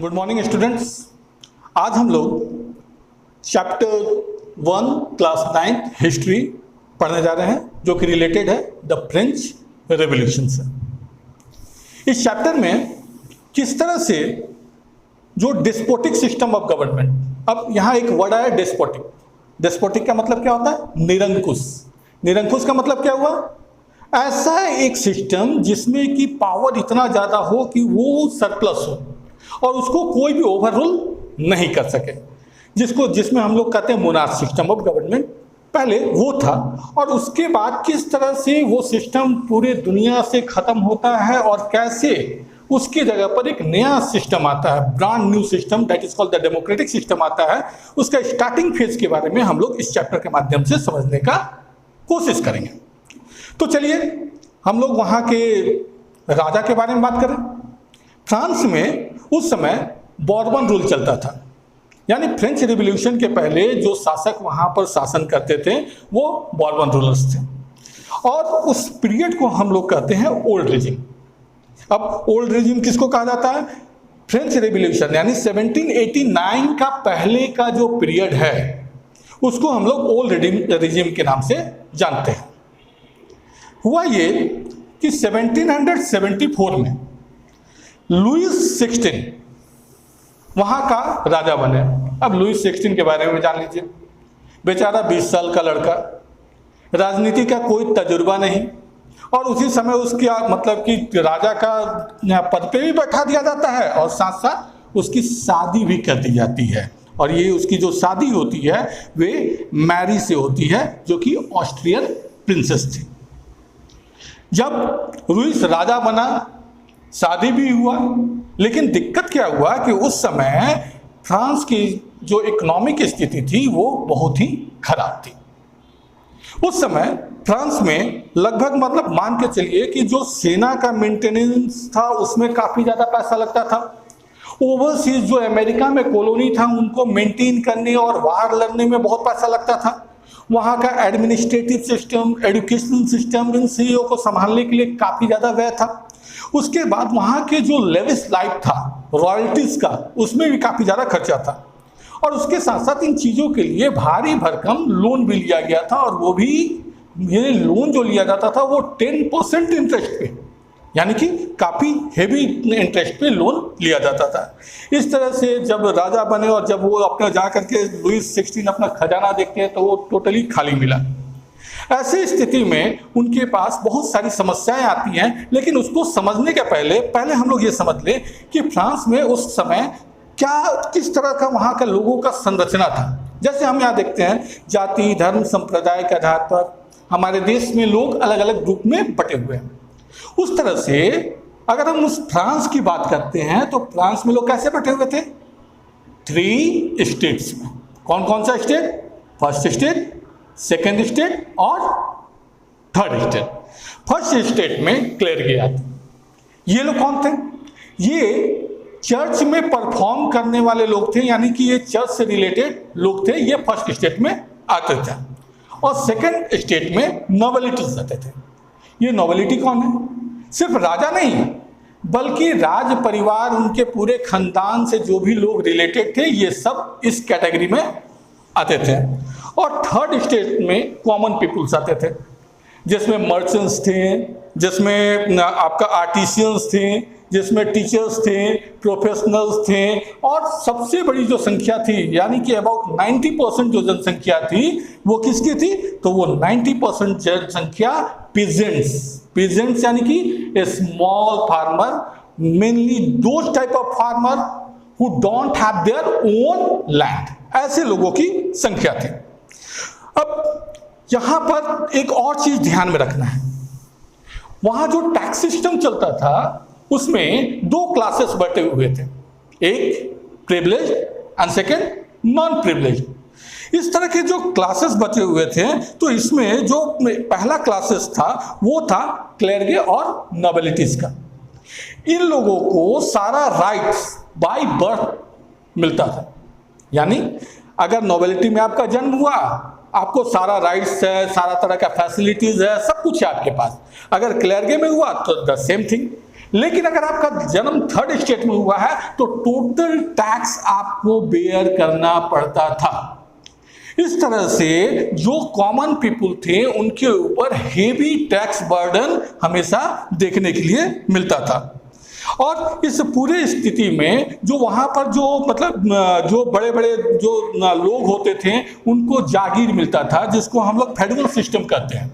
Good morning students. आज हम लोग चैप्टर 1 क्लास 9 हिस्ट्री पढ़ने जा रहे हैं, जो कि रिलेटेड है द फ्रेंच रेवोल्यूशन से। इस चैप्टर में किस तरह से जो डेस्पोटिक सिस्टम ऑफ गवर्नमेंट, अब यहाँ एक वर्ड आया डेस्पोटिक। डेस्पोटिक का मतलब क्या होता है? निरंकुश। निरंकुश का मतलब क्या हुआ? ऐसा एक सिस्टम जिसमें कि पावर इतना ज़्यादा हो कि वो सरप्लस हो और उसको कोई भी ओवररूल नहीं कर सके, जिसमें हम लोग कहते हैं मोनार्क सिस्टम ऑफ गवर्नमेंट। पहले वो था और उसके बाद किस तरह से वो सिस्टम पूरे दुनिया से खत्म होता है और कैसे उसकी जगह पर एक नया सिस्टम आता है, brand new system, that is called the democratic system आता है। उसका स्टार्टिंग फेज के बारे में हम लोग इस चैप्टर के माध्यम से समझने का कोशिश करेंगे। तो चलिए हम लोग वहाँ के राजा के बारे में बात करें। फ्रांस में उस समय बॉर्बन रूल चलता था, यानी फ्रेंच रिवॉल्यूशन के पहले जो शासक वहाँ पर शासन करते थे वो बॉर्बन रूलर्स थे, और उस पीरियड को हम लोग कहते हैं ओल्ड रेजिम। अब ओल्ड रेजिम किसको कहा जाता है? फ्रेंच रिवॉल्यूशन यानी 1789 का पहले का जो पीरियड है उसको हम लोग ओल्ड रेजिम के नाम से जानते हैं। हुआ ये कि 1774 में लुईस 16 वहाँ का राजा बने। अब लुईस 16 के बारे में जान लीजिए। बेचारा 20 साल का लड़का, राजनीति का कोई तजुर्बा नहीं, और उसी समय उसकी मतलब कि राजा का पद पे भी बैठा दिया जाता है और साथ साथ उसकी शादी भी कर दी जाती है। और ये उसकी जो शादी होती है वे मैरी से होती है, जो कि ऑस्ट्रियन प्रिंसेस थी। जब लुईस राजा बना, शादी भी हुआ, लेकिन दिक्कत क्या हुआ कि उस समय फ्रांस की जो इकोनॉमिक स्थिति थी वो बहुत ही खराब थी। उस समय फ्रांस में लगभग मतलब मान के चलिए कि जो सेना का मेंटेनेंस था उसमें काफ़ी ज़्यादा पैसा लगता था। ओवरसीज जो अमेरिका में कॉलोनी था उनको मेंटेन करने और वार लड़ने में बहुत पैसा लगता था। वहाँ का एडमिनिस्ट्रेटिव सिस्टम, एजुकेशनल सिस्टम, इन चीज़ों को संभालने के लिए काफ़ी ज़्यादा व्यय था। उसके बाद वहाँ के जो लेविस लाइफ था रॉयल्टीज़ का, उसमें भी काफ़ी ज़्यादा खर्चा था। और उसके साथ साथ इन चीज़ों के लिए भारी भरकम लोन भी लिया गया था, और वो भी ये लोन जो लिया जाता था वो 10% इंटरेस्ट पे, यानी कि काफ़ी हेवी इंटरेस्ट पे लोन लिया जाता था। इस तरह से जब राजा बने और जब वो अपने जा करके लुईस 16 अपना खजाना देखते हैं तो वो टोटली खाली मिला। ऐसी स्थिति में उनके पास बहुत सारी समस्याएं आती हैं, लेकिन उसको समझने के पहले हम लोग ये समझ लें कि फ्रांस में उस समय किस तरह का वहाँ का लोगों का संरचना था। जैसे हम यहाँ देखते हैं जाति, धर्म, संप्रदाय के आधार पर हमारे देश में लोग अलग अलग ग्रुप में बटे हुए हैं। उस तरह से अगर हम उस फ्रांस की बात करते हैं तो फ्रांस में लोग कैसे बटे हुए थे? 3 स्टेट्स में। कौन कौन सा state? First state, second state और थर्ड स्टेट। फर्स्ट स्टेट में क्लेरगे आते। ये लोग कौन थे? ये चर्च में परफॉर्म करने वाले लोग थे, यानी कि ये चर्च से रिलेटेड लोग थे, ये फर्स्ट स्टेट में आते थे। और सेकेंड स्टेट में नोबेलिटीज आते थे। ये नोबेलिटी कौन है? सिर्फ राजा नहीं, बल्कि राज परिवार, उनके पूरे खानदान से जो भी लोग रिलेटेड थे, ये सब इस कैटेगरी में आते थे। और थर्ड स्टेट में कॉमन पीपुल्स आते थे, जिसमें मर्चेंट्स थे, जिसमें आपका आर्टिशियंस थे, जिसमें टीचर्स थे, प्रोफेशनल्स थे, और सबसे बड़ी जो संख्या थी, यानी कि अबाउट 90% जो जनसंख्या थी वो किसकी थी? तो वो 90% जनसंख्या पीजेंट्स यानी कि small farmer, mainly those type of farmer who don't have their own land, ऐसे लोगों की संख्या थी। अब यहां पर एक और चीज ध्यान में रखना है। वहां जो टैक्स सिस्टम चलता था उसमें 2 क्लासेस बटे हुए थे, एक privileged and second non privileged. इस तरह के जो क्लासेस बचे हुए थे, तो इसमें जो पहला क्लासेस था वो था क्लेरगे और नोबेलिटीज का। इन लोगों को सारा राइट्स बाय बर्थ मिलता था, यानी अगर नोबेलिटी में आपका जन्म हुआ, आपको सारा राइट्स है, सारा तरह का फैसिलिटीज है, सब कुछ है आपके पास। अगर क्लेरगे में हुआ तो द सेम थिंग। लेकिन अगर आपका जन्म थर्ड स्टेट में हुआ है तो टोटल टैक्स आपको बेयर करना पड़ता था। इस तरह से जो कॉमन पीपुल थे उनके ऊपर हेवी टैक्स बर्डन हमेशा देखने के लिए मिलता था। और इस पूरे स्थिति में जो वहां पर जो मतलब जो बड़े बड़े जो लोग होते थे उनको जागीर मिलता था, जिसको हम लोग फेडरल सिस्टम कहते हैं।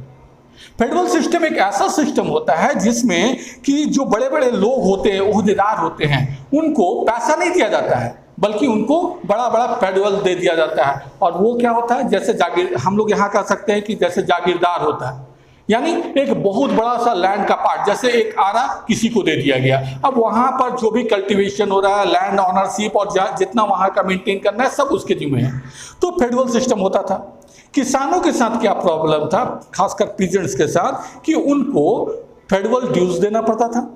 फेडरल सिस्टम एक ऐसा सिस्टम होता है जिसमें कि जो बड़े बड़े लोग होते हैं, ओहदेदार होते हैं, उनको पैसा नहीं दिया जाता है बल्कि उनको बड़ा बड़ा फेडरल दे दिया जाता है। और वो क्या होता है, जैसे जागीर, हम लोग यहाँ कह सकते हैं कि जैसे जागीरदार होता है, यानी एक बहुत बड़ा सा लैंड का पार्ट, जैसे एक आरा किसी को दे दिया गया। अब वहां पर जो भी कल्टीवेशन हो रहा है, लैंड ऑनरशिप और जितना वहां का मेंटेन करना है, सब उसके जिम्मे है। तो फेडरल सिस्टम होता था। किसानों के साथ क्या प्रॉब्लम था, खासकर पीजेंट्स के साथ, कि उनको फेडरल ड्यूज देना पड़ता था,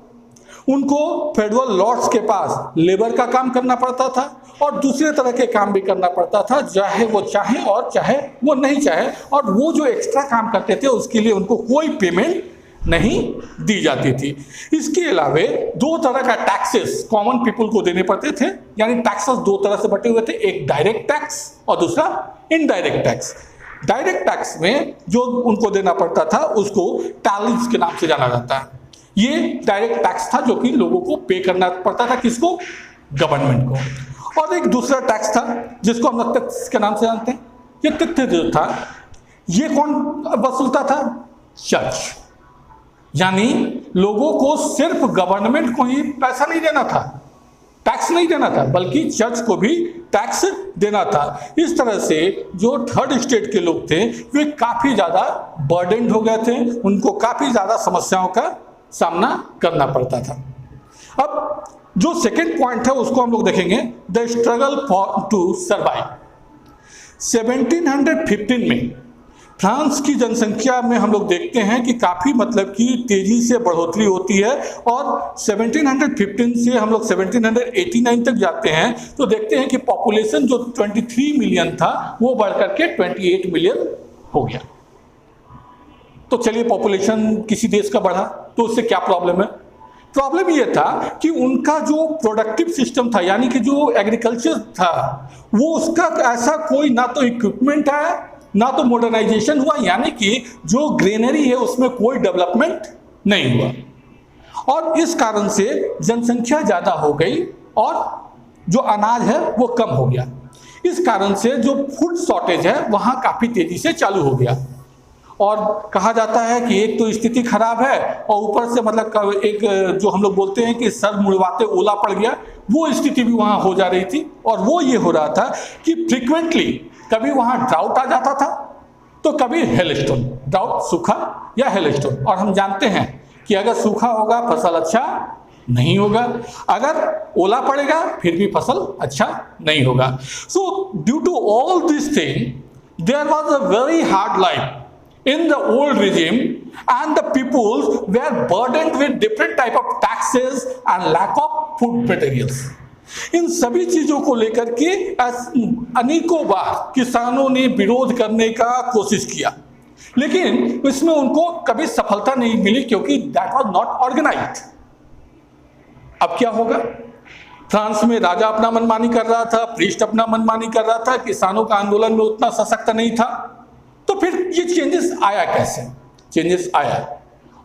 उनको फेडरल लॉर्ड्स के पास लेबर का काम करना पड़ता था और दूसरे तरह के काम भी करना पड़ता था, चाहे वो चाहे और चाहे वो नहीं चाहे। और वो जो एक्स्ट्रा काम करते थे उसके लिए उनको कोई पेमेंट नहीं दी जाती थी। इसके अलावा दो तरह का टैक्सेस कॉमन पीपल को देने पड़ते थे, यानी टैक्सेस दो तरह से बटे हुए थे, एक डायरेक्ट टैक्स और दूसरा इनडायरेक्ट टैक्स। डायरेक्ट टैक्स में जो उनको देना पड़ता था उसको टैलिस के नाम से जाना जाता है। ये डायरेक्ट टैक्स था जो कि लोगों को पे करना पड़ता था, किसको, गवर्नमेंट को। और एक दूसरा टैक्स था जिसको हम लोग टैक्स के नाम से जानते हैं। ये तिथ्य जो था, ये कौन वसूलता था, चर्च। यानी लोगों को सिर्फ गवर्नमेंट को ही पैसा नहीं देना था, टैक्स नहीं देना था, बल्कि चर्च को भी टैक्स देना था। इस तरह से जो थर्ड स्टेट के लोग थे वे काफी ज्यादा बर्डन्ड हो गए थे, उनको काफी ज्यादा समस्याओं का सामना करना पड़ता था। अब जो सेकंड पॉइंट है उसको हम लोग देखेंगे, the struggle for to survive. 1715 में फ्रांस की जनसंख्या में हम लोग देखते हैं कि काफी मतलब कि तेजी से बढ़ोतरी होती है और 1715 से हम लोग 1789 तक जाते हैं तो देखते हैं कि पॉपुलेशन जो 23 मिलियन था वो बढ़कर के 28 मिलियन हो गया। तो चलिए, पॉपुलेशन किसी देश का बढ़ा तो उससे क्या प्रॉब्लम है? प्रॉब्लम यह था कि उनका जो प्रोडक्टिव सिस्टम था, यानी कि जो एग्रीकल्चर था, वो उसका ऐसा कोई ना तो इक्विपमेंट है ना तो मॉडर्नाइजेशन हुआ, यानी कि जो ग्रेनरी है उसमें कोई डेवलपमेंट नहीं हुआ। और इस कारण से जनसंख्या ज्यादा हो गई और जो अनाज है वो कम हो गया। इस कारण से जो फूड शॉर्टेज है वहां काफी तेजी से चालू हो गया। और कहा जाता है कि एक तो स्थिति खराब है और ऊपर से मतलब एक जो हम लोग बोलते हैं कि सर मुड़वाते ओला पड़ गया, वो स्थिति भी वहां हो जा रही थी। और वो ये हो रहा था कि फ्रीक्वेंटली कभी वहां ड्राउट आ जाता था तो कभी हेलस्टोन, ड्राउट सूखा या हेलस्टोन। और हम जानते हैं कि अगर सूखा होगा फसल अच्छा नहीं होगा, अगर ओला पड़ेगा फिर भी फसल अच्छा नहीं होगा। So due to all this thing there was a very hard life in the old regime and the peoples were burdened with different type of taxes and lack of food materials। इन सभी चीजों को लेकर के अनेकों बार किसानों ने विरोध करने का कोशिश किया, लेकिन इसमें उनको कभी सफलता नहीं मिली क्योंकि दैट वाज नॉट ऑर्गेनाइज्ड। अब क्या होगा? फ्रांस में राजा अपना मनमानी कर रहा था, प्रीस्ट अपना मनमानी कर रहा था, किसानों का आंदोलन में उतना सशक्त नहीं था। तो फिर ये चेंजेस आया कैसे? चेंजेस आया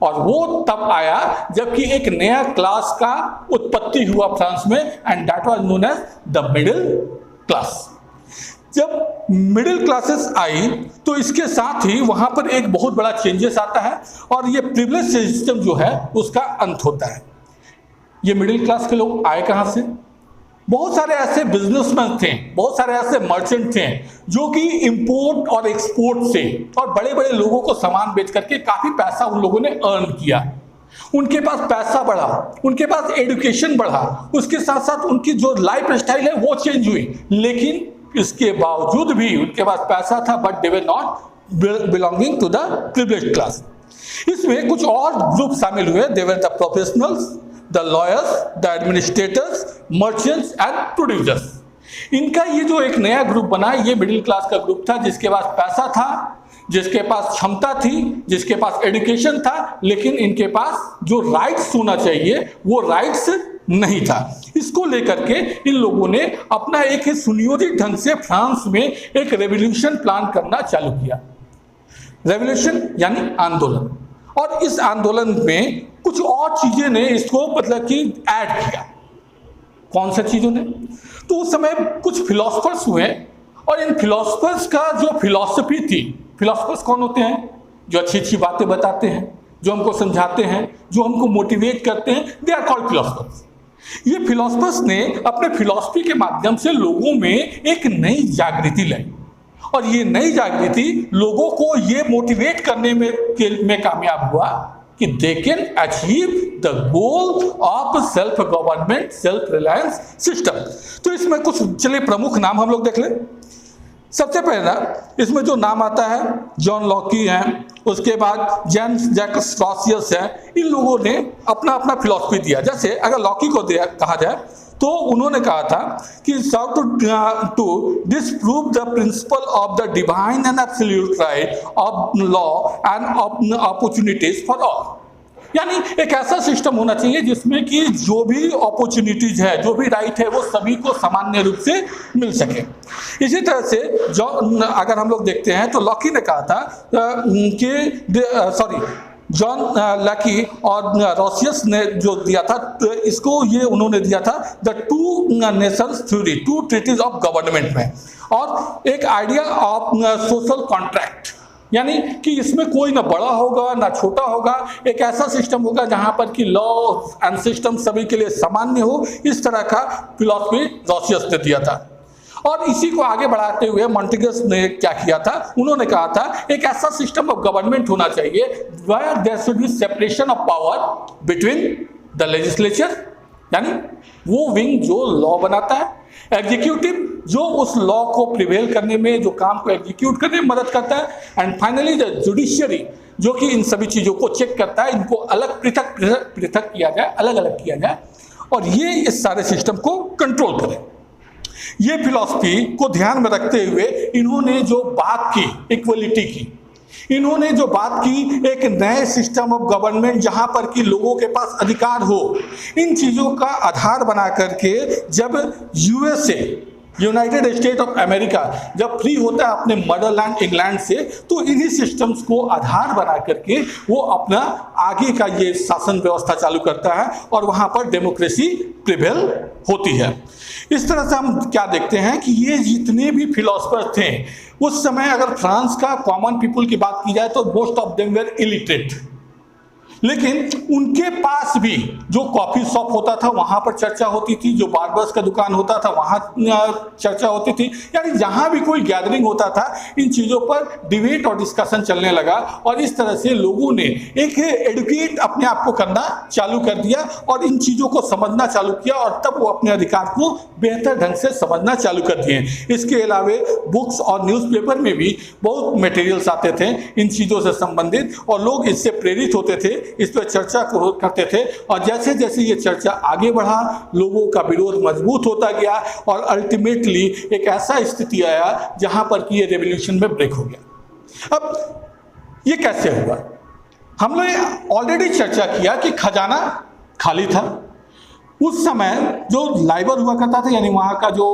और वो तब आया जबकि एक नया क्लास का उत्पत्ति हुआ फ्रांस में, and that was known as the middle class. जब मिडिल क्लासेस आई तो इसके साथ ही वहां पर एक बहुत बड़ा चेंजेस आता है और ये प्रिविलेज सिस्टम जो है उसका अंत होता है। ये मिडिल क्लास के लोग आए कहां से? बहुत सारे ऐसे बिजनेसमैन थे, बहुत सारे ऐसे मर्चेंट थे जो कि इंपोर्ट और एक्सपोर्ट से और बड़े बड़े लोगों को सामान बेच करके काफी पैसा उन लोगों ने अर्न किया। उनके पास पैसा बढ़ा, उनके पास एजुकेशन बढ़ा, उसके साथ साथ उनकी जो लाइफ स्टाइल है वो चेंज हुई। लेकिन इसके बावजूद भी उनके पास पैसा था, but they were not belonging to the privileged class. इसमें कुछ और ग्रुप शामिल हुए, they were the professionals, the lawyers, the administrators, merchants and producers। इनका ये जो एक नया ग्रुप बना, ये मिडिल क्लास का ग्रुप था जिसके पास पैसा था, जिसके पास क्षमता थी, जिसके पास एजुकेशन था, लेकिन इनके पास जो राइट्स होना चाहिए वो राइट्स नहीं था। इसको लेकर के इन लोगों ने अपना एक सुनियोजित ढंग से फ्रांस में एक रेवोल्यूशन प्लान करना चालू किया। रेवोल्यूशन यानी आंदोलन, और इस आंदोलन में कुछ और चीजें ने इसको मतलब कि ऐड किया। कौन सा चीजों ने? तो उस समय कुछ फिलोसफर्स हुए, और इन फिलोसफर्स का जो फिलॉसफी थी, फिलोसफर्स कौन होते हैं? जो अच्छी अच्छी बातें बताते हैं, जो हमको समझाते हैं, जो हमको मोटिवेट करते हैं, दे आर कॉल्ड फिलोसफर्स। ये फिलोसफर्स ने अपने फिलॉसफी के माध्यम से लोगों में एक नई जागृति लाई, और ये नई जागृति लोगों को ये मोटिवेट करने में कामयाब हुआ कि they can achieve the goal of self government, self reliance system. तो इसमें कुछ चलिए प्रमुख नाम हम लोग देख लें। सबसे पहला इसमें जो नाम आता है, जॉन लॉकी हैं, उसके बाद जेम्स जैकस रॉसियस है। इन लोगों ने अपना अपना फिलॉसफी दिया। जैसे अगर लॉकी को कहा जाए तो उन्होंने कहा था कि to disprove the principle of the divine and absolute right of law and opportunities for all. यानी एक ऐसा सिस्टम होना चाहिए जिसमें कि जो भी अपॉर्चुनिटीज है, जो भी राइट है, वो सभी को सामान्य रूप से मिल सके। इसी तरह से अगर हम लोग देखते हैं तो लॉकी ने कहा था कि जॉन लॉकी और रॉसियस ने जो दिया था, तो इसको ये उन्होंने दिया था the two nations theory, two treaties of government में, और एक आइडिया ऑफ सोशल कॉन्ट्रैक्ट, यानी कि इसमें कोई ना बड़ा होगा ना छोटा होगा, एक ऐसा सिस्टम होगा जहां पर कि लॉ एंड सिस्टम सभी के लिए सामान्य हो। इस तरह का फिलॉसफी रॉसियस ने दिया था। और इसी को आगे बढ़ाते हुए मॉन्टेग्यू ने क्या किया था, उन्होंने कहा था एक ऐसा सिस्टम ऑफ गवर्नमेंट होना चाहिए where there should be separation of power between the legislature, यानी वो विंग जो लॉ बनाता है, एग्जीक्यूटिव जो उस लॉ को प्रिवेल करने में, जो काम को एग्जीक्यूट करने में मदद करता है, एंड फाइनली द जुडिशियरी जो कि इन सभी चीजों को चेक करता है, इनको अलग पृथक किया जाए, अलग अलग किया जाए, और ये इस सारे सिस्टम को कंट्रोल करे। ये फिलॉसफी को ध्यान में रखते हुए इन्होंने जो बात की इक्वलिटी की, इन्होंने जो बात की एक नए सिस्टम ऑफ गवर्नमेंट जहां पर कि लोगों के पास अधिकार हो, इन चीजों का आधार बना करके जब USA, United state of America जब फ्री होता है अपने मदरलैंड इंग्लैंड से, तो इन्हीं सिस्टम्स को आधार बना करके वो अपना आगे का ये शासन व्यवस्था चालू करता है, और वहां पर डेमोक्रेसी प्रिवेल होती है। इस तरह से हम क्या देखते हैं कि ये जितने भी फिलोसफर थे उस समय, अगर फ्रांस का कॉमन पीपल की बात की जाए तो most of them were illiterate, लेकिन उनके पास भी जो कॉफी शॉप होता था वहां पर चर्चा होती थी, जो बार्बर्स का दुकान होता था वहां चर्चा होती थी, यानी जहां भी कोई गैदरिंग होता था इन चीजों पर डिबेट और डिस्कशन चलने लगा, और इस तरह से लोगों ने एक एडुकेट अपने आप को करना चालू कर दिया और इन चीजों को समझना चालू किया, और तब वो अपने अधिकार को बेहतर ढंग से समझना चालू कर दिए। इसके अलावे बुक्स और न्यूज़पेपर में भी बहुत मटेरियल्स आते थे इन चीजों से संबंधित, और लोग इससे प्रेरित होते थे, इस पर चर्चा करते थे, और जैसे जैसे ये चर्चा आगे बढ़ा लोगों का विरोध मजबूत होता गया, और अल्टीमेटली एक ऐसा स्थिति आया जहां पर कि ये रेवोल्यूशन में ब्रेक हो गया। अब ये कैसे हुआ? हम लोग ऑलरेडी चर्चा किया कि खजाना खाली था। उस समय जो लाइबर हुआ करता था, यानी वहाँ का जो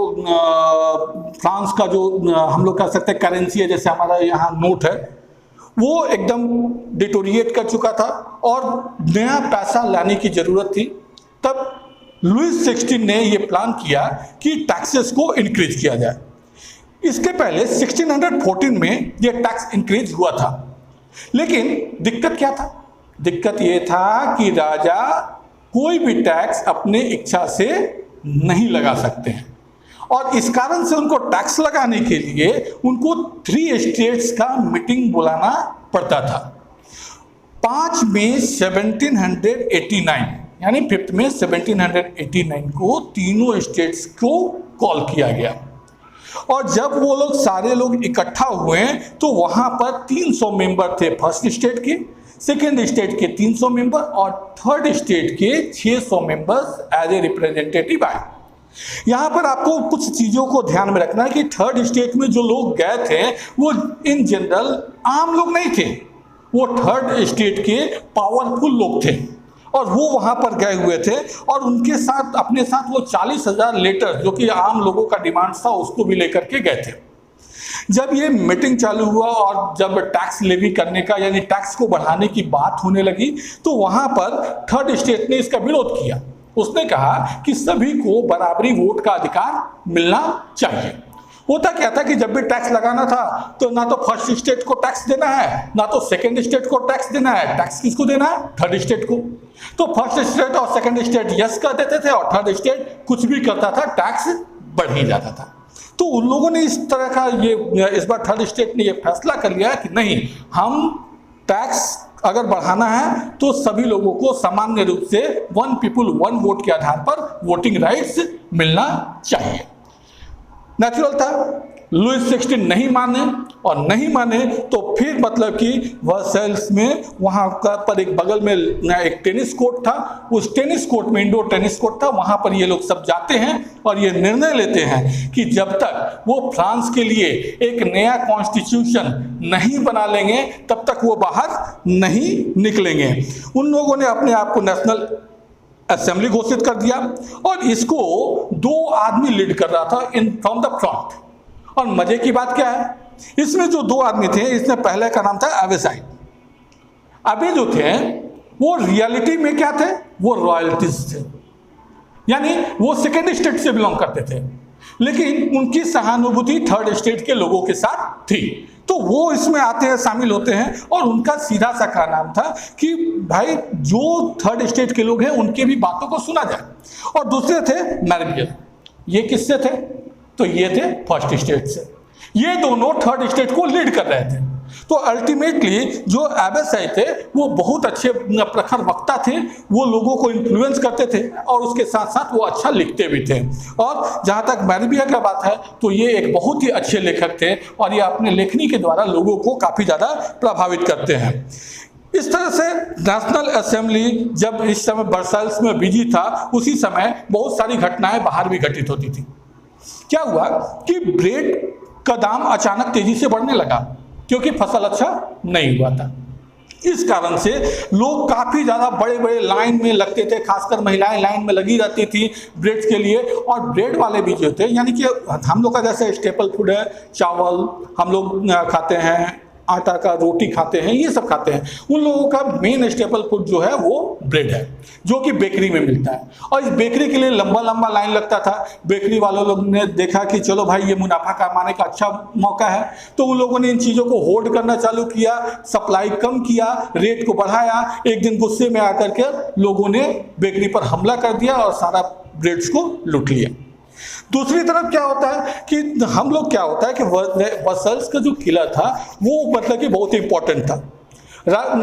फ्रांस का जो हम लोग कह सकते हैं करेंसी है, जैसे हमारा यहाँ नोट है, वो एकदम डिटोरिएट कर चुका था और नया पैसा लाने की जरूरत थी। तब लुईस 16 ने ये प्लान किया कि टैक्सेस को इंक्रीज किया जाए। इसके पहले 1614 में ये टैक्स इंक्रीज हुआ था, लेकिन दिक्कत क्या था? दिक्कत ये था कि राजा कोई भी टैक्स अपने इच्छा से नहीं लगा सकते हैं, और इस कारण से उनको टैक्स लगाने के लिए उनको 3 स्टेट्स का मीटिंग बुलाना पड़ता था। 5 मई 1789 यानी 5 मई 1789 को तीनों स्टेट्स को कॉल किया गया, और जब वो लोग सारे लोग इकट्ठा हुए तो वहां पर 300 मेंबर थे फर्स्ट स्टेट के, सेकेंड स्टेट के 300 मेंबर, और थर्ड स्टेट के 600 मेंबर्स एज ए रिप्रेजेंटेटिव आए। यहां पर आपको कुछ चीजों को ध्यान में रखना है कि थर्ड स्टेट में जो लोग गए थे वो इन जनरल आम लोग नहीं थे, वो थर्ड स्टेट के पावरफुल लोग थे और वो वहां पर गए हुए थे और उनके साथ अपने साथ वो 40,000 लेटर जो कि आम लोगों का डिमांड था उसको भी लेकर के गए थे। जब ये मीटिंग चालू हुआ और जब टैक्स लेवी करने का यानी टैक्स को बढ़ाने की बात होने लगी तो वहां पर थर्ड स्टेट ने इसका विरोध किया। उसने कहा कि सभी को बराबरी वोट का अधिकार मिलना चाहिए। होता क्या था कि जब भी टैक्स लगाना था तो ना तो फर्स्ट स्टेट को टैक्स देना है ना तो सेकंड स्टेट को टैक्स देना है। टैक्स किसको देना है? थर्ड स्टेट को। तो फर्स्ट स्टेट और सेकंड स्टेट यस कर देते थे और थर्ड स्टेट कुछ भी करता था टैक्स बढ़ ही जाता था। तो उन लोगों ने इस तरह का इस बार थर्ड स्टेट ने ये फैसला कर लिया कि नहीं, हम टैक्स अगर बढ़ाना है तो सभी लोगों को सामान्य रूप से वन पीपुल वन वोट के आधार पर वोटिंग राइट्स मिलना चाहिए। नेचुरल था, लुईस 16 नहीं माने और नहीं माने तो फिर मतलब कि वर्सेल्स में वहां पर एक बगल में एक टेनिस कोर्ट था, उस टेनिस कोर्ट में इंडोर टेनिस कोर्ट था, वहां पर ये लोग सब जाते हैं और ये निर्णय लेते हैं कि जब तक वो फ्रांस के लिए एक नया कॉन्स्टिट्यूशन नहीं बना लेंगे तब तक वो बाहर नहीं निकलेंगे। उन लोगों ने अपने आप को नेशनल असेंबली घोषित कर दिया और इसको 2 आदमी लीड कर रहा था इन फ्रॉम द फ्रंट। और मजे की बात क्या है, इसमें जो 2 आदमी थे, इसमें पहले का नाम था एवेसाइड। अभी जो थे वो रियलिटी में क्या थे? वो रॉयल्टीज थे, यानी वो सेकेंड स्टेट से बिलोंग करते थे, लेकिन उनकी सहानुभूति थर्ड स्टेट के लोगों के साथ थी। तो वो इसमें आते हैं, शामिल होते हैं और उनका सीधा सा का नाम था कि भाई जो थर्ड स्टेट के लोग हैं उनके भी बातों को सुना जाए। और दूसरे थे मैरबियर। ये किससे थे? तो ये थे फर्स्ट स्टेट से। ये दोनों थर्ड स्टेट को लीड कर रहे थे। तो अल्टीमेटली जो एबेसाई थे वो बहुत अच्छे प्रखर वक्ता थे, वो लोगों को इन्फ्लुएंस करते थे और उसके साथ साथ वो अच्छा लिखते भी थे। और जहाँ तक मैरबिया का बात है तो ये एक बहुत ही अच्छे लेखक थे और ये अपने लेखनी के द्वारा लोगों को काफ़ी ज़्यादा प्रभावित करते हैं। इस तरह से नेशनल असेंबली जब इस समय वर्सेल्स में बिजी था, उसी समय बहुत सारी घटनाएं बाहर भी घटित होती थी। क्या हुआ कि ब्रेड का दाम अचानक तेजी से बढ़ने लगा क्योंकि फसल अच्छा नहीं हुआ था। इस कारण से लोग काफ़ी ज़्यादा बड़े बड़े लाइन में लगते थे, खासकर महिलाएं लाइन में लगी रहती थी ब्रेड के लिए। और ब्रेड वाले भी जो थे, यानी कि हम लोग का जैसे स्टेपल फूड है, चावल हम लोग खाते हैं, आटा का रोटी खाते हैं, ये सब खाते हैं, उन लोगों का मेन स्टेपल फूड जो है वो ब्रेड है, जो कि बेकरी में मिलता है। और इस बेकरी के लिए लंबा लंबा लाइन लगता था। बेकरी वालों लोग ने देखा कि चलो भाई ये मुनाफा कमाने का अच्छा मौका है, तो उन लोगों ने इन चीज़ों को होल्ड करना चालू किया, सप्लाई कम किया, रेट को बढ़ाया। एक दिन गुस्से में आकर के लोगों ने बेकरी पर हमला कर दिया और सारा ब्रेड्स को लूट लिया। दूसरी तरफ क्या होता है कि हम लोग क्या होता है कि वर्सेल्स का जो किला था वो मतलब कि बहुत ही इंपॉर्टेंट था।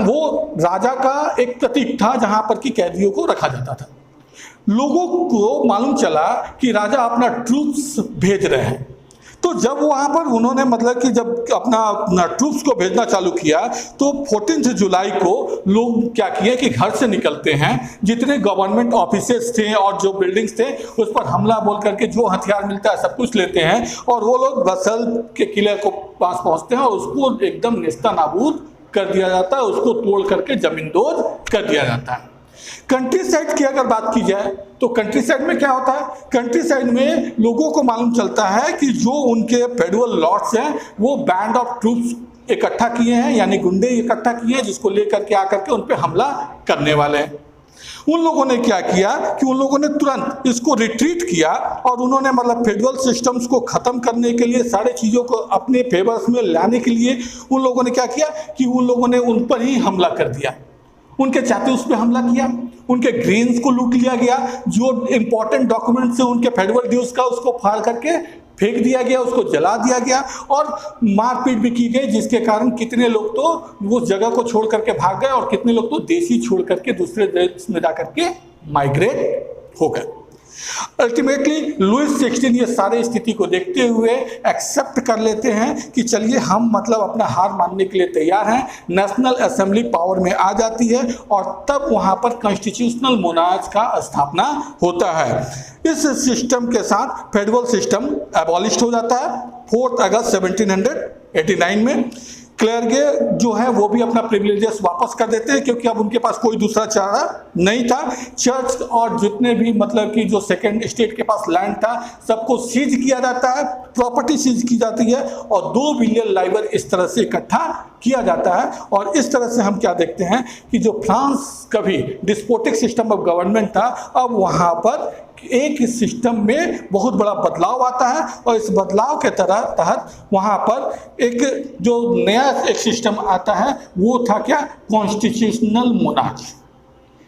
वो राजा का एक प्रतीक था जहां पर कि कैदियों को रखा जाता था। लोगों को मालूम चला कि राजा अपना ट्रूप्स भेज रहे हैं, तो जब वहाँ पर उन्होंने मतलब कि जब अपना ट्रूप्स को भेजना चालू किया तो 14 जुलाई को लोग क्या किए कि घर से निकलते हैं, जितने गवर्नमेंट ऑफिसेस थे और जो बिल्डिंग्स थे उस पर हमला बोल करके जो हथियार मिलता है सब कुछ लेते हैं और वो लोग वर्सेल के किले को पास पहुँचते हैं और उसको एकदम नेस्ता नाबूद कर दिया जाता है, उसको तोड़ करके जमींदोज कर दिया जाता है। कंट्री साइड की अगर बात की जाए तो कंट्री साइड में क्या होता है? कंट्री साइड में लोगों को मालूम चलता है कि जो उनके फेडरल लॉर्ड्स हैं वो बैंड ऑफ ट्रूप्स इकट्ठा किए हैं, यानी गुंडे इकट्ठा किए हैं, जिसको लेकर के आकर के उन पर हमला करने वाले हैं। उन लोगों ने क्या किया कि उन लोगों ने तुरंत इसको रिट्रीट किया और उन्होंने मतलब फेडरल सिस्टम्स को ख़त्म करने के लिए, सारे चीज़ों को अपने फेवर्स में लाने के लिए उन लोगों ने क्या किया कि उन लोगों ने उन पर ही हमला कर दिया। उनके चैप्टर्स पे हमला किया, उनके ग्रेन्स को लूट लिया गया, जो इंपॉर्टेंट डॉक्यूमेंट्स हैं उनके फेडरल ड्यूज का उसको फाड़ करके फेंक दिया गया, उसको जला दिया गया और मारपीट भी की गई, जिसके कारण कितने लोग तो उस जगह को छोड़ करके भाग गए और कितने लोग तो देश ही छोड़ करके दूसरे देश में जा करके माइग्रेट हो गए। अल्टीमेटली लुईस 16 ये सारे स्थिति को देखते हुए एक्सेप्ट कर लेते हैं कि चलिए हम मतलब अपना हार मानने के लिए तैयार हैं। नेशनल असेंबली पावर में आ जाती है और तब वहां पर कॉन्स्टिट्यूशनल मोनार्च का स्थापना होता है। इस सिस्टम के साथ फेडरल सिस्टम एबॉलिश हो जाता है 4 अगस्त 1789 में। क्लेरगे जो है वो भी अपना प्रिविलेजेस वापस कर देते हैं, क्योंकि अब उनके पास कोई दूसरा चारा नहीं था। चर्च और जितने भी मतलब कि जो सेकेंड स्टेट के पास लैंड था सबको सीज किया जाता है, प्रॉपर्टी सीज की जाती है और 2 बिलियन लाइवर इस तरह से इकट्ठा किया जाता है। और इस तरह से हम क्या देखते हैं कि जो फ्रांस कभी डिस्पोटिक सिस्टम ऑफ गवर्नमेंट था, अब वहाँ पर एक सिस्टम में बहुत बड़ा बदलाव आता है और इस बदलाव के तहत वहाँ पर एक जो नया एक सिस्टम आता है वो था क्या, कॉन्स्टिट्यूशनल मोनार्ची।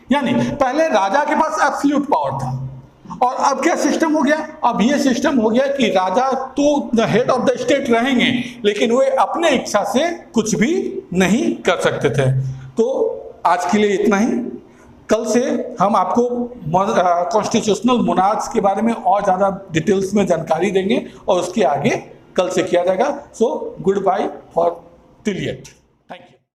यानी पहले राजा के पास एब्सोल्यूट पावर था और अब क्या सिस्टम हो गया, अब ये सिस्टम हो गया कि राजा तो the head of the state रहेंगे लेकिन वे अपने इच्छा से कुछ भी नहीं कर सकते थे। तो आज के लिए इतना ही। कल से हम आपको कॉन्स्टिट्यूशनल मोनार्क्स के बारे में और ज़्यादा डिटेल्स में जानकारी देंगे और उसके आगे कल से किया जाएगा। So good bye for till yet.